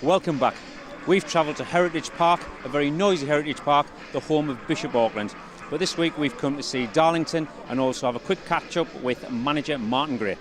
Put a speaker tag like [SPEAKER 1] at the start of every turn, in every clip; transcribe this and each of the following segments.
[SPEAKER 1] Welcome back. We've travelled to Heritage Park, a very noisy Heritage Park, the home of Bishop Auckland. But this week we've come to see Darlington and also have a quick catch-up with manager Martin Gray.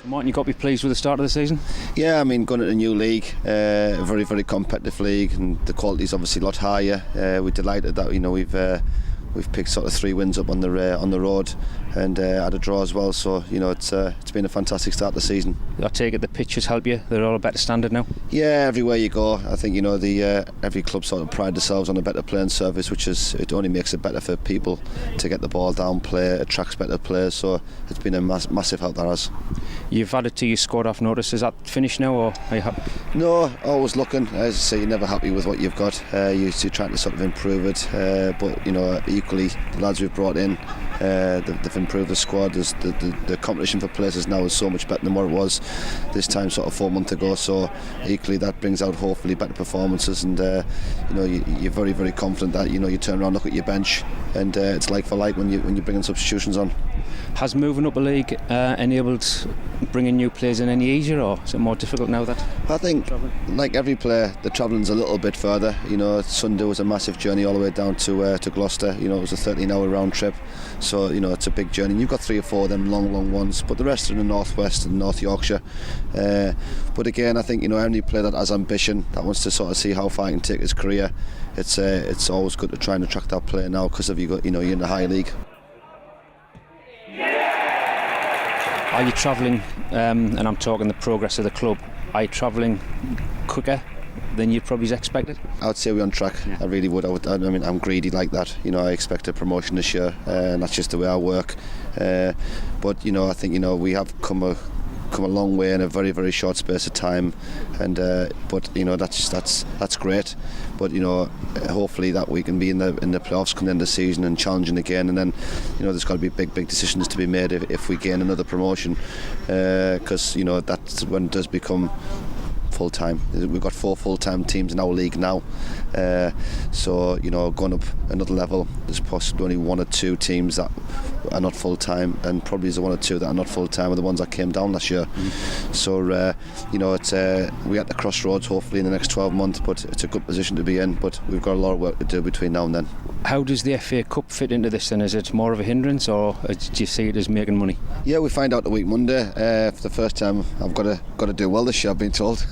[SPEAKER 1] Martin, you've got to be pleased with the start of the season?
[SPEAKER 2] Yeah, I mean, going into a new league, a very, very competitive league, and the quality's obviously a lot higher. We're delighted that we've picked sort of 3 wins up on the road and had a draw as well. So it's been a fantastic start to the season.
[SPEAKER 1] I take it the pitches help you. They're all a better standard now.
[SPEAKER 2] Yeah, everywhere you go, I think every club sort of pride themselves on a better playing service, it only makes it better for people to get the ball down, play, attracts better players. So it's been a massive help there has.
[SPEAKER 1] You've added to your squad off notice. Is that finished now, or are you happy?
[SPEAKER 2] No, always looking. As I say, you're never happy with what you've got. You're trying to sort of improve it. But equally, the lads we've brought in, they've improved the squad. The competition for places now is so much better than what it was this time sort of 4 months ago. So equally, that brings out hopefully better performances. And you're very, very confident that you turn around, look at your bench, and it's like for like when you bring in substitutions on.
[SPEAKER 1] Has moving up a league enabled bringing new players in any easier, or is it more difficult now that?
[SPEAKER 2] I think, like every player, the travelling's a little bit further. Sunday was a massive journey all the way down to Gloucester. It was a 13-hour round trip, so it's a big journey. And you've got 3 or 4 of them long ones, but the rest are in the northwest and North Yorkshire. But again, I think any player that has ambition, that wants to sort of see how far he can take his career, it's always good to try and attract that player now because you're in the high league.
[SPEAKER 1] Are you travelling, and I'm talking the progress of the club, are you travelling quicker than you probably expected?
[SPEAKER 2] I would say we're on track. Yeah. I really would. I'm greedy like that. I expect a promotion this year, and that's just the way I work. But I think we have come a long way in a very, very short space of time, and that's great. But hopefully that we can be in the playoffs come the end of the season and challenging again, and then there's got to be big decisions to be made if we gain another promotion, because that's when it does become full-time. We've got 4 full-time teams in our league now, so going up another level, there's possibly only 1 or 2 teams that are not full-time, and probably there's 1 or 2 that are not full-time are the ones that came down last year. So it's we're at the crossroads hopefully in the next 12 months, but it's a good position to be in, but we've got a lot of work to do between now and then.
[SPEAKER 1] How does the FA Cup fit into this then? Is it more of a hindrance, or do you see it as making money?
[SPEAKER 2] Yeah, we find out the week Monday. For the first time I've got to do well this year, I've been told.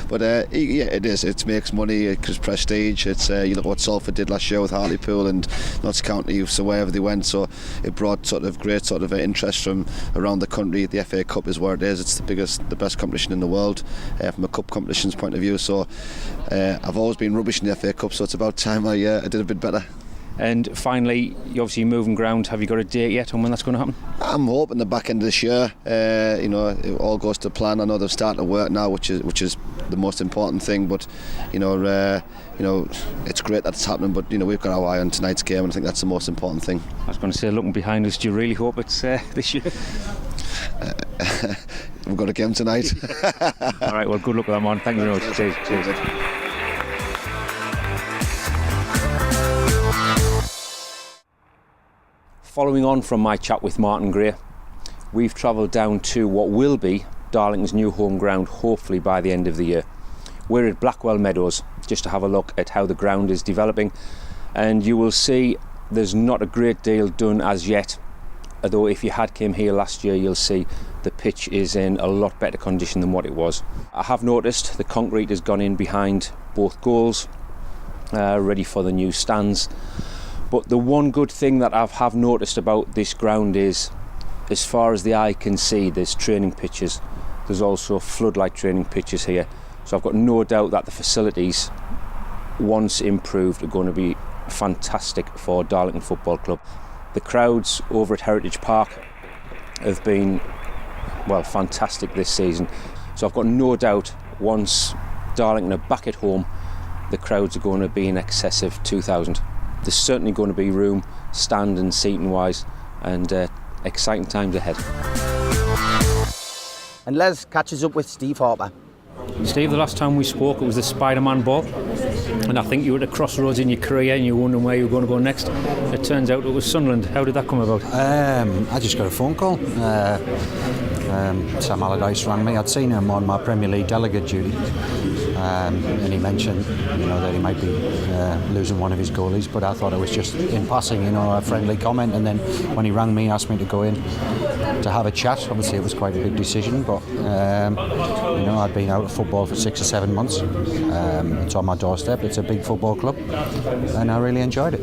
[SPEAKER 2] But yeah, it is. It makes money, it's prestige. It's you look what Salford did last year with Hartlepool and Notts County, so wherever they went. So it brought sort of great sort of interest from around the country. The FA Cup is where it is. It's the best competition in the world from a cup competition's point of view. So I've always been rubbish in the FA Cup, so it's about time I did a bit better.
[SPEAKER 1] And finally, you're obviously moving ground. Have you got a date yet on when that's going to happen?
[SPEAKER 2] I'm hoping the back end of this year. It all goes to plan. I know they've started to work now, which is the most important thing. But it's great that it's happening. But we've got our eye on tonight's game, and I think that's the most important thing.
[SPEAKER 1] I was going to say, looking behind us, do you really hope it's this year?
[SPEAKER 2] We've got a game tonight.
[SPEAKER 1] All right. Well, good luck with that, man. Thank you very much. Cheers. Following on from my chat with Martin Gray, we've travelled down to what will be Darlington's new home ground, hopefully by the end of the year. We're at Blackwell Meadows, just to have a look at how the ground is developing, and you will see there's not a great deal done as yet, although if you had came here last year, you'll see the pitch is in a lot better condition than what it was. I have noticed the concrete has gone in behind both goals, ready for the new stands. But the one good thing that I have noticed about this ground is, as far as the eye can see, there's training pitches. There's also floodlight training pitches here. So I've got no doubt that the facilities, once improved, are going to be fantastic for Darlington Football Club. The crowds over at Heritage Park have been, fantastic this season. So I've got no doubt once Darlington are back at home, the crowds are going to be in excess of 2,000. There's certainly going to be room, stand and seating wise, and exciting times ahead.
[SPEAKER 3] And Les catches up with Steve Harper.
[SPEAKER 1] Steve, the last time we spoke it was the Spider-Man ball, and I think you were at a crossroads in your career and you were wondering where you were going to go next. It turns out it was Sunderland. How did that come about?
[SPEAKER 4] I just got a phone call. Sam Allardyce rang me. I'd seen him on my Premier League delegate duty, and he mentioned, that he might be losing one of his goalies, but I thought it was just in passing, a friendly comment. And then when he rang me, asked me to go in to have a chat. Obviously, it was quite a big decision, but I'd been out of football for 6 or 7 months. It's on my doorstep. It's a big football club, and I really enjoyed it.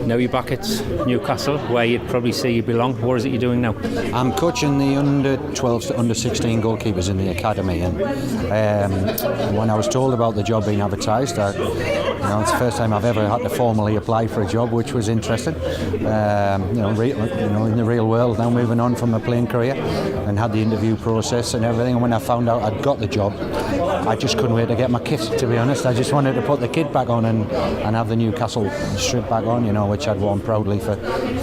[SPEAKER 1] Now you're back at Newcastle, where you'd probably say you belong. What is it you're doing now?
[SPEAKER 4] I'm coaching the under 12s to under 16 goalkeepers in the academy, and when I was told about the job being advertised, it's the first time I've ever had to formally apply for a job, which was interesting. In the real world now, moving on from a playing career, and had the interview process and everything. And when I found out I'd got the job, I just couldn't wait to get my kit. To be honest, I just wanted to put the kit back on and have the Newcastle strip back on, which I'd worn proudly for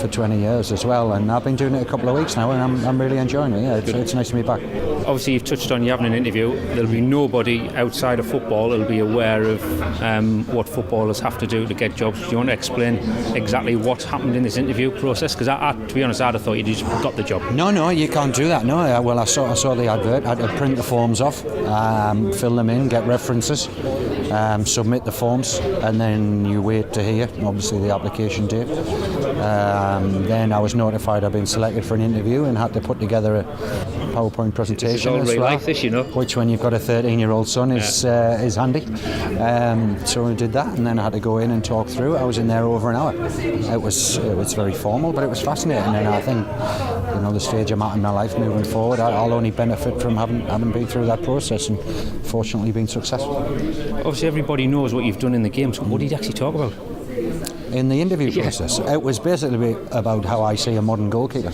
[SPEAKER 4] 20 years as well. And I've been doing it a couple of weeks now, and I'm really enjoying it. Yeah, it's nice to be back.
[SPEAKER 1] Obviously, you've touched on you having an interview. There'll be nobody outside of football that'll be aware of what footballers have to do to get jobs. Do you want to explain exactly what's happened in this interview process? Because to be honest, I'd have thought you just got the job.
[SPEAKER 4] No, you can't do that. No, well, I saw the advert. I had to print the forms off, fill them in, get references, submit the forms, and then you wait to hear, obviously, the application date. Then I was notified I'd been selected for an interview and had to put together a PowerPoint presentation.
[SPEAKER 1] It's all
[SPEAKER 4] as
[SPEAKER 1] really
[SPEAKER 4] well,
[SPEAKER 1] like this,
[SPEAKER 4] which when you've got a 13-year-old son is handy. So I did that, and then I had to go in and talk through it. I was in there over an hour. It was very formal, but it was fascinating, and I think the stage I'm at in my life moving forward, I'll only benefit from having been through that process and fortunately been successful.
[SPEAKER 1] Obviously, everybody knows what you've done in the games. What did you actually talk about?
[SPEAKER 4] In the interview process, it was basically about how I see a modern goalkeeper.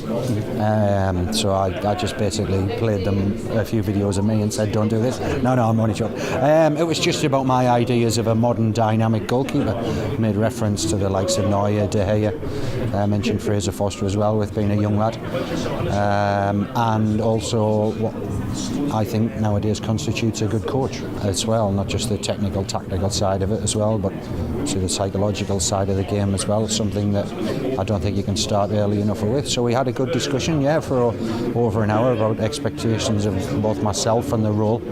[SPEAKER 4] So I just basically played them a few videos of me and said, don't do this. No, I'm only joking. It was just about my ideas of a modern dynamic goalkeeper. Made reference to the likes of Neuer, De Gea. I mentioned Fraser Forster as well, with being a young lad. And also what I think nowadays constitutes a good coach as well, not just the technical, tactical side of it as well, but to the psychological side of the game as well, something that I don't think you can start early enough with. So we had a good discussion, for over an hour about expectations of both myself and the role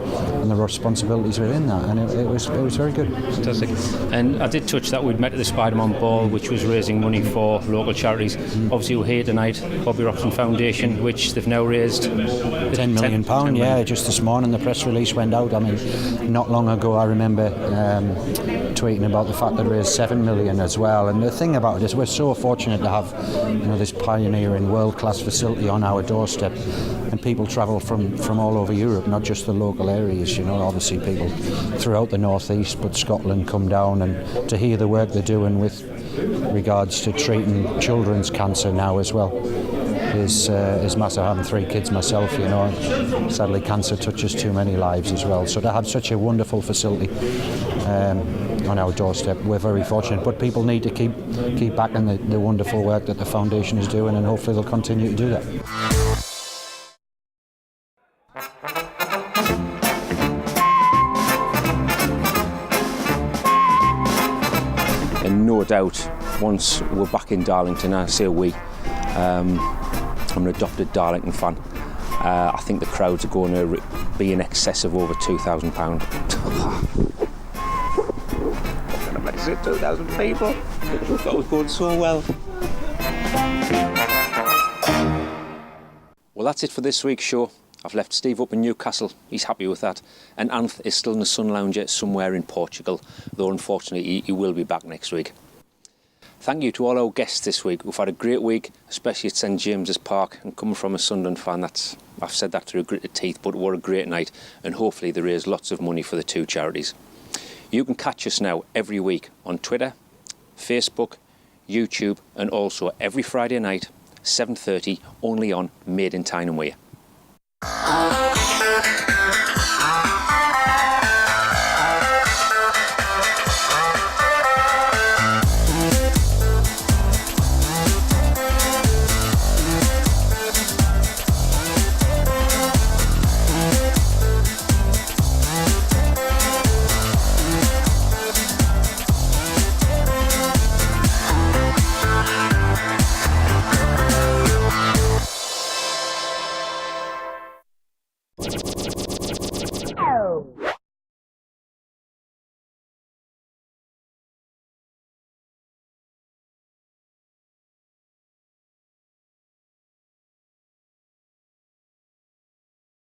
[SPEAKER 4] and the responsibilities within that, and it was very good.
[SPEAKER 1] Fantastic. And I did touch that we'd met at the Spider-Man Ball, which was raising money for local charities. Obviously we're here tonight, Bobby Robson Foundation, which they've now raised
[SPEAKER 4] £10 million. Yeah, just this morning the press release went out. I mean, not long ago I remember tweeting about the fact that they raised 7 million as well. And the thing about it is we're so fortunate to have this pioneering world-class facility on our doorstep, and people travel from all over Europe, not just the local areas. Obviously people throughout the northeast, but Scotland come down, and to hear the work they're doing with regards to treating children's cancer now as well is massive. Having 3 kids myself, sadly cancer touches too many lives as well. So to have such a wonderful facility on our doorstep, we're very fortunate. But people need to keep backing the wonderful work that the foundation is doing, and hopefully they'll continue to do that.
[SPEAKER 1] And no doubt, once we're back in Darlington, I say we, I'm an adopted Darlington fan. I think the crowds are going to be in excess of over £2,000. I said 2,000 people. That was going so well. Well, that's it for this week's show. I've left Steve up in Newcastle. He's happy with that. And Anth is still in the sun lounger somewhere in Portugal, though unfortunately he will be back next week. Thank you to all our guests this week. We've had a great week, especially at St James's Park. And coming from a Sunderland fan, I've said that through gritted teeth, but what a great night. And hopefully they raise lots of money for the 2 charities. You can catch us now every week on Twitter, Facebook, YouTube, and also every Friday night, 7:30, only on Made in Tyne and Wear.